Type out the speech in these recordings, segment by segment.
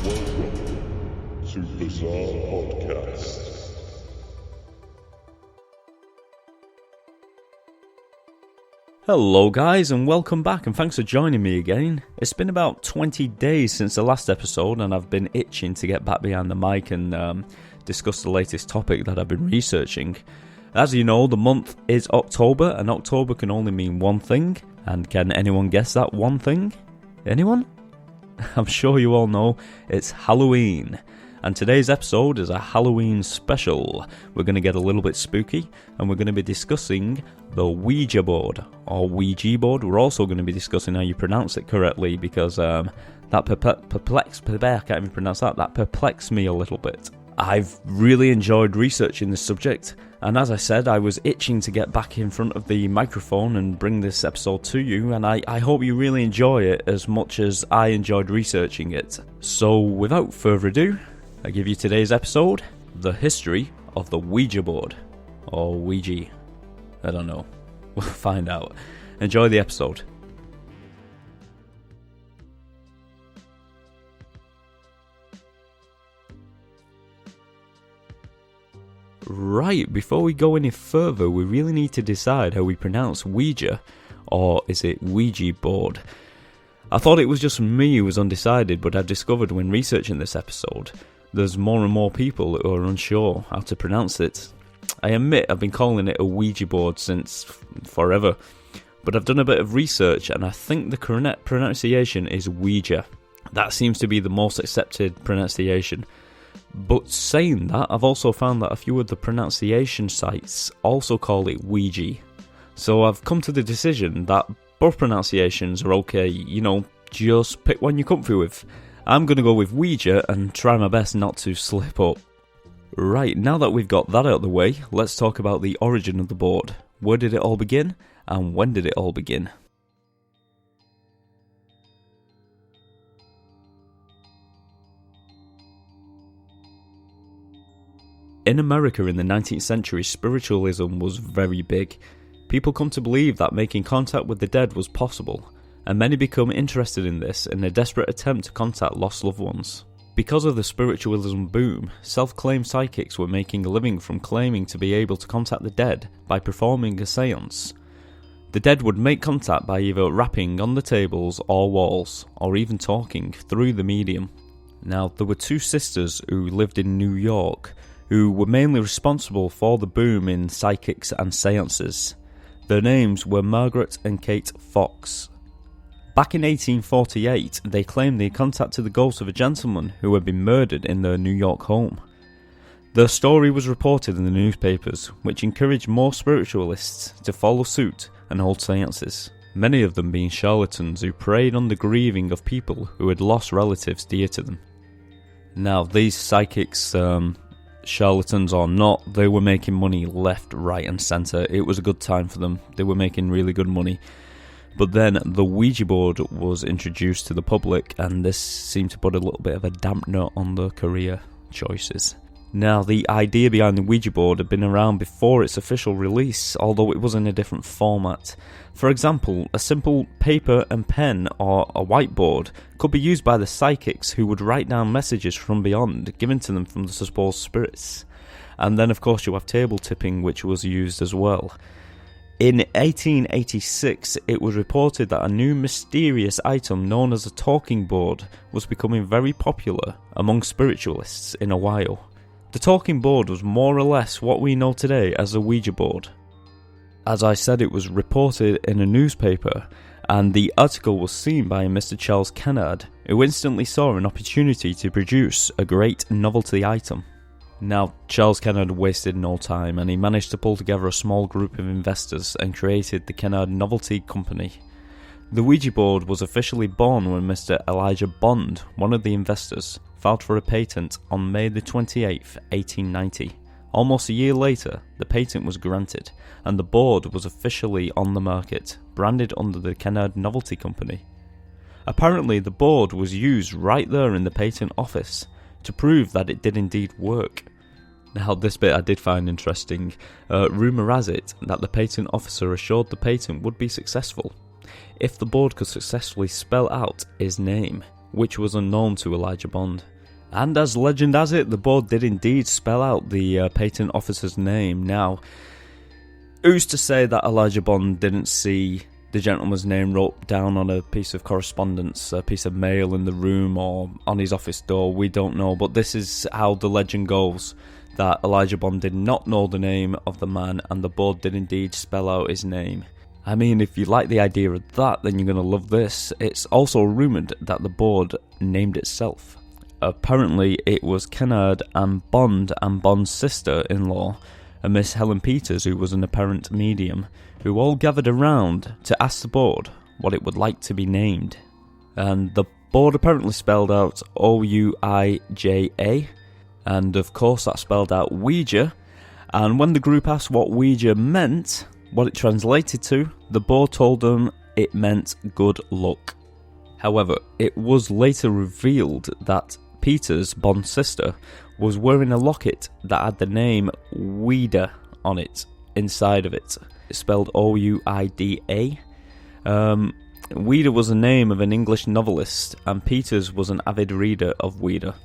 Welcome to Bizarre Podcast. Hello guys, and welcome back, and thanks for joining me again. It's been about 20 days since the last episode, and I've been itching to get back behind the mic and discuss the latest topic that I've been researching. As you know, the month is October, and October can only mean one thing. And can anyone guess that one thing? Anyone? I'm sure you all know, it's Halloween. And today's episode is a Halloween special. We're going to get a little bit spooky, and we're going to be discussing the Ouija board, or Ouija board. We're also going to be discussing how you pronounce it correctly, because that perplexed me a little bit. I've really enjoyed researching this subject, and as I said, I was itching to get back in front of the microphone and bring this episode to you, and I hope you really enjoy it as much as I enjoyed researching it. So without further ado, I give you today's episode, The History of the Ouija board, or Ouija. I don't know. We'll find out. Enjoy the episode. Right, before we go any further, we really need to decide how we pronounce Ouija, or is it Ouija board? I thought it was just me who was undecided, but I've discovered when researching this episode, there's more and more people who are unsure how to pronounce it. I admit I've been calling it a Ouija board since forever, but I've done a bit of research and I think the correct pronunciation is Ouija. That seems to be the most accepted pronunciation. But saying that, I've also found that a few of the pronunciation sites also call it Ouija. So I've come to the decision that both pronunciations are okay, just pick one you're comfy with. I'm going to go with Ouija and try my best not to slip up. Right, now that we've got that out of the way, let's talk about the origin of the board. Where did it all begin, and when did it all begin? In America in the 19th century, spiritualism was very big. People come to believe that making contact with the dead was possible, and many become interested in this in a desperate attempt to contact lost loved ones. Because of the spiritualism boom, self-claimed psychics were making a living from claiming to be able to contact the dead by performing a séance. The dead would make contact by either rapping on the tables or walls, or even talking through the medium. Now, there were two sisters who lived in New York, who were mainly responsible for the boom in psychics and séances. Their names were Margaret and Kate Fox. Back in 1848, they claimed they contacted the ghost of a gentleman who had been murdered in their New York home. Their story was reported in the newspapers, which encouraged more spiritualists to follow suit and hold séances, many of them being charlatans who preyed on the grieving of people who had lost relatives dear to them. Now, these psychics, charlatans or not, they were making money left, right and centre. It was a good time for them. They were making really good money. But then the Ouija board was introduced to the public, and this seemed to put a little bit of a dampener on their career choices. Now, the idea behind the Ouija board had been around before its official release, although it was in a different format. For example, a simple paper and pen or a whiteboard could be used by the psychics who would write down messages from beyond given to them from the supposed spirits. And then of course you have table tipping, which was used as well. In 1886, it was reported that a new mysterious item known as a talking board was becoming very popular among spiritualists in Ohio. The talking board was more or less what we know today as a Ouija board. As I said, it was reported in a newspaper, and the article was seen by Mr. Charles Kennard, who instantly saw an opportunity to produce a great novelty item. Now, Charles Kennard wasted no time, and he managed to pull together a small group of investors and created the Kennard Novelty Company. The Ouija board was officially born when Mr. Elijah Bond, one of the investors, filed for a patent on May the 28th, 1890. Almost a year later, the patent was granted, and the board was officially on the market, branded under the Kennard Novelty Company. Apparently, the board was used right there in the patent office to prove that it did indeed work. Now, this bit I did find interesting. Rumour has it that the patent officer assured the patent would be successful if the board could successfully spell out his name, which was unknown to Elijah Bond. And as legend has it, the board did indeed spell out the patent officer's name. Now, who's to say that Elijah Bond didn't see the gentleman's name wrote down on a piece of correspondence, a piece of mail in the room or on his office door? We don't know, but this is how the legend goes, that Elijah Bond did not know the name of the man and the board did indeed spell out his name. I mean, if you like the idea of that, then you're going to love this. It's also rumoured that the board named itself. Apparently, it was Kennard and Bond's sister-in-law, a Miss Helen Peters, who was an apparent medium, who all gathered around to ask the board what it would like to be named. And the board apparently spelled out Ouija, and of course that spelled out Ouija. And when the group asked what Ouija meant, what it translated to, the board told them it meant good luck. However, it was later revealed that Peters, Bond's sister, was wearing a locket that had the name Ouida on it, inside of it. It's spelled Ouida. Ouida was the name of an English novelist, and Peters was an avid reader of Ouida.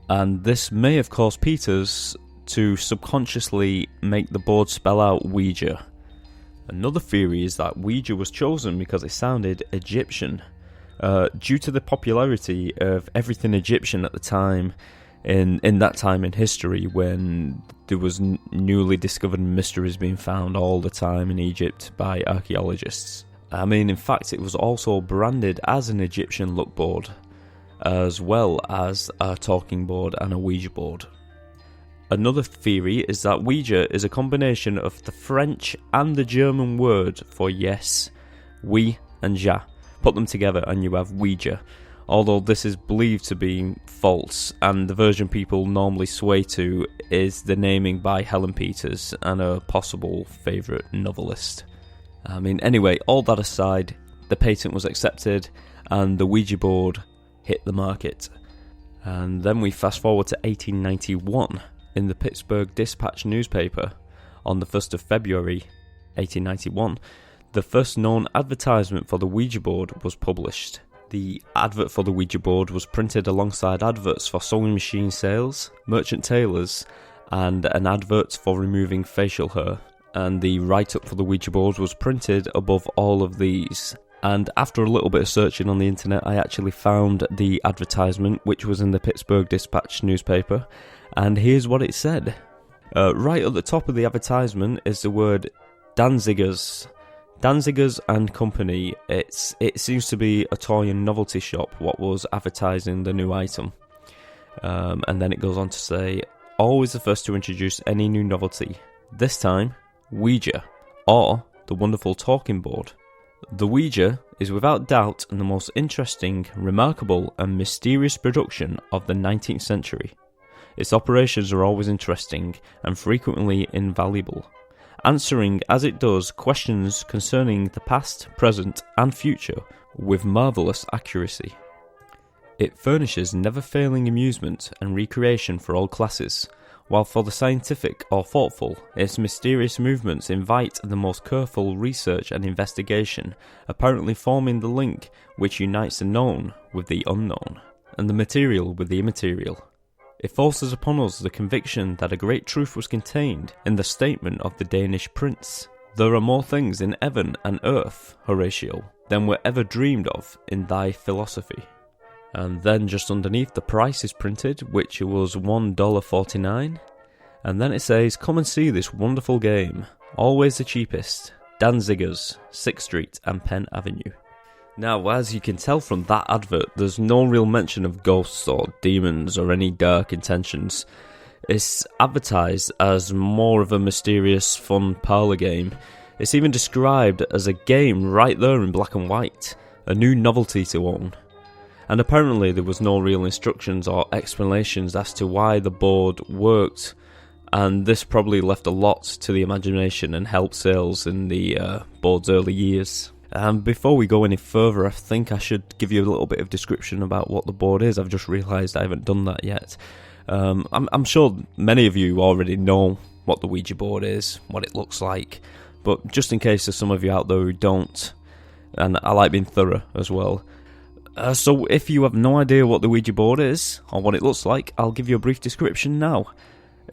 And this may have caused Peters to subconsciously make the board spell out Ouija. Another theory is that Ouija was chosen because it sounded Egyptian. Due to the popularity of everything Egyptian at the time, in that time in history when there was newly discovered mysteries being found all the time in Egypt by archaeologists. I mean, in fact, it was also branded as an Egyptian look board, as well as a talking board and a Ouija board. Another theory is that Ouija is a combination of the French and the German word for yes, oui and ja. Put them together and you have Ouija, although this is believed to be false, and the version people normally sway to is the naming by Helen Peters and a possible favourite novelist. I mean, anyway, all that aside, the patent was accepted and the Ouija board hit the market. And then we fast forward to 1891. In the Pittsburgh Dispatch newspaper, on the 1st of February 1891, the first known advertisement for the Ouija board was published. The advert for the Ouija board was printed alongside adverts for sewing machine sales, merchant tailors, and an advert for removing facial hair. And the write-up for the Ouija board was printed above all of these. And after a little bit of searching on the internet, I actually found the advertisement, which was in the Pittsburgh Dispatch newspaper. And here's what it said. Right at the top of the advertisement is the word Danzigers and Company. It seems to be a toy and novelty shop what was advertising the new item. And then it goes on to say, always the first to introduce any new novelty. This time, Ouija, or the wonderful talking board. The Ouija is without doubt the most interesting, remarkable and mysterious production of the 19th century. Its operations are always interesting and frequently invaluable, answering as it does questions concerning the past, present and future with marvellous accuracy. It furnishes never-failing amusement and recreation for all classes, while for the scientific or thoughtful, its mysterious movements invite the most careful research and investigation, apparently forming the link which unites the known with the unknown, and the material with the immaterial. It forces upon us the conviction that a great truth was contained in the statement of the Danish prince. There are more things in heaven and earth, Horatio, than were ever dreamed of in thy philosophy. And then just underneath the price is printed, which was $1.49. And then it says, come and see this wonderful game. Always the cheapest. Danzigers, 6th Street and Penn Avenue. Now, as you can tell from that advert, there's no real mention of ghosts or demons or any dark intentions. It's advertised as more of a mysterious, fun parlour game. It's even described as a game right there in black and white, a new novelty to own. And apparently there was no real instructions or explanations as to why the board worked, and this probably left a lot to the imagination and helped sales in the board's early years. Before we go any further, I think I should give you a little bit of description about what the board is. I've just realised I haven't done that yet. I'm sure many of you already know what the Ouija board is, what it looks like, but just in case there's some of you out there who don't, and I like being thorough as well. So if you have no idea what the Ouija board is, or what it looks like, I'll give you a brief description now.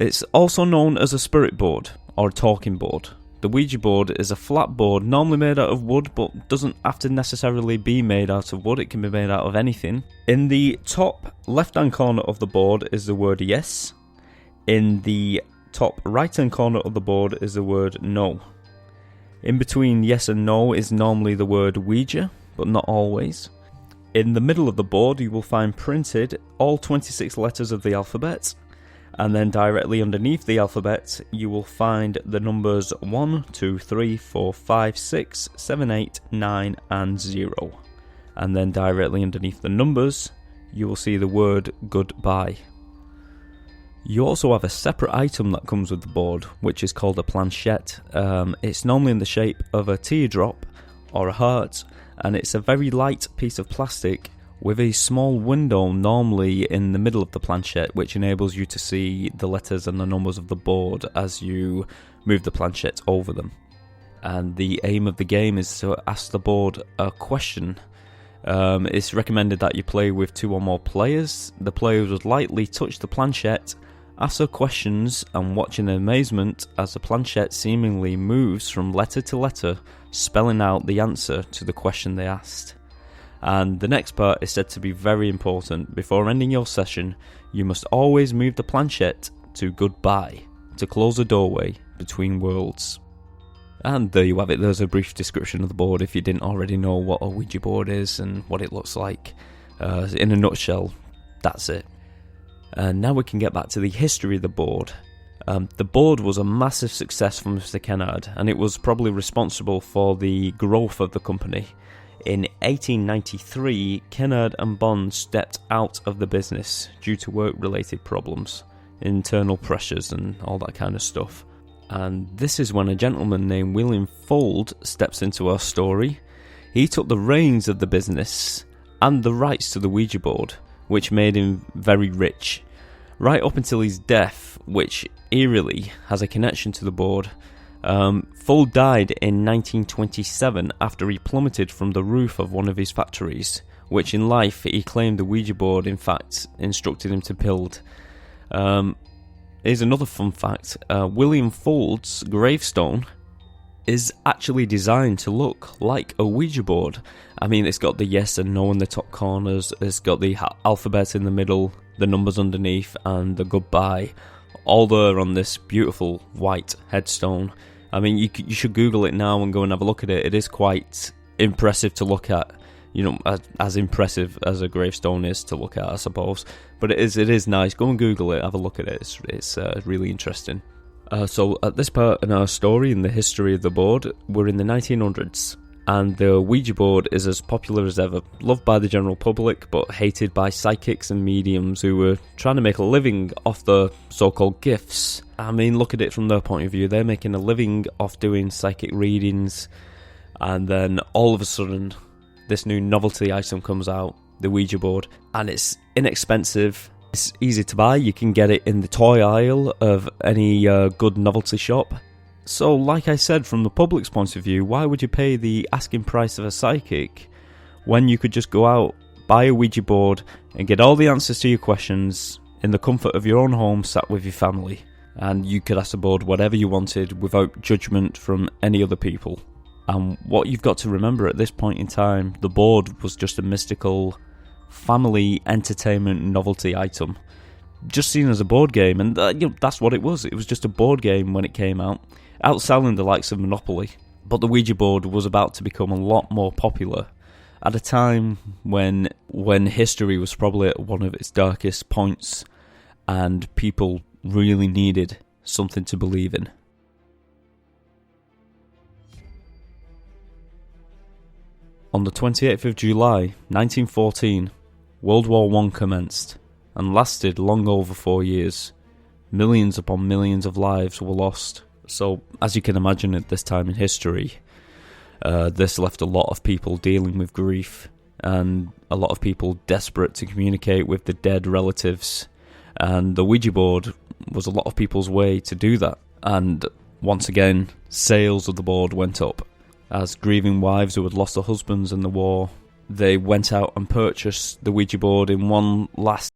It's also known as a spirit board, or a talking board. The Ouija board is a flat board normally made out of wood, but doesn't have to necessarily be made out of wood, it can be made out of anything. In the top left hand corner of the board is the word yes. In the top right hand corner of the board is the word no. In between yes and no is normally the word Ouija, but not always. In the middle of the board you will find printed all 26 letters of the alphabet, and then directly underneath the alphabet you will find the numbers 1, 2, 3, 4, 5, 6, 7, 8, 9 and 0. And then directly underneath the numbers you will see the word goodbye. You also have a separate item that comes with the board, which is called a planchette. It's normally in the shape of a teardrop or a heart, and it's a very light piece of plastic with a small window normally in the middle of the planchette, which enables you to see the letters and the numbers of the board as you move the planchette over them. And the aim of the game is to ask the board a question. It's recommended that you play with 2 or more players. The players would lightly touch the planchette, ask their questions, and watch in amazement as the planchette seemingly moves from letter to letter, spelling out the answer to the question they asked. And the next part is said to be very important. Before ending your session, you must always move the planchette to goodbye, to close the doorway between worlds. And there you have it, there's a brief description of the board if you didn't already know what a Ouija board is and what it looks like. In a nutshell, that's it. Now we can get back to the history of the board. The board was a massive success for Mr. Kennard, and it was probably responsible for the growth of the company. In 1893, Kennard and Bond stepped out of the business due to work-related problems, internal pressures and all that kind of stuff. And this is when a gentleman named William Fuld steps into our story. He took the reins of the business and the rights to the Ouija board, which made him very rich, right up until his death, which eerily has a connection to the board. Fuld died in 1927 after he plummeted from the roof of one of his factories, which in life he claimed the Ouija board in fact instructed him to build. Here's another fun fact. William Fuld's gravestone is actually designed to look like a Ouija board. I mean, it's got the yes and no in the top corners, it's got the alphabet in the middle, the numbers underneath, and the goodbye, all there on this beautiful white headstone. I mean, you should Google it now and go and have a look at it. It is quite impressive to look at, you know, as impressive as a gravestone is to look at, I suppose. But it is nice. Go and Google it, have a look at it. It's really interesting. So at this part in our story, in the history of the board, we're in the 1900s, and the Ouija board is as popular as ever, loved by the general public, but hated by psychics and mediums who were trying to make a living off the so-called gifts. I mean, look at it from their point of view. They're making a living off doing psychic readings, and then all of a sudden, this new novelty item comes out, the Ouija board, and it's inexpensive. It's easy to buy. You can get it in the toy aisle of any good novelty shop. So, like I said, from the public's point of view, why would you pay the asking price of a psychic when you could just go out, buy a Ouija board, and get all the answers to your questions in the comfort of your own home, sat with your family? And you could ask the board whatever you wanted without judgment from any other people. And what you've got to remember at this point in time, the board was just a mystical family entertainment novelty item, just seen as a board game, and that's what it was. It was just a board game when it came out, outselling the likes of Monopoly. But the Ouija board was about to become a lot more popular at a time when history was probably at one of its darkest points, and people really needed something to believe in. On the 28th of July, 1914, World War I commenced, and lasted long over 4 years. Millions upon millions of lives were lost. So, as you can imagine at this time in history, this left a lot of people dealing with grief, and a lot of people desperate to communicate with the dead relatives. And the Ouija board was a lot of people's way to do that. And once again, sales of the board went up, as grieving wives who had lost their husbands in the war they went out and purchased the Ouija board in one last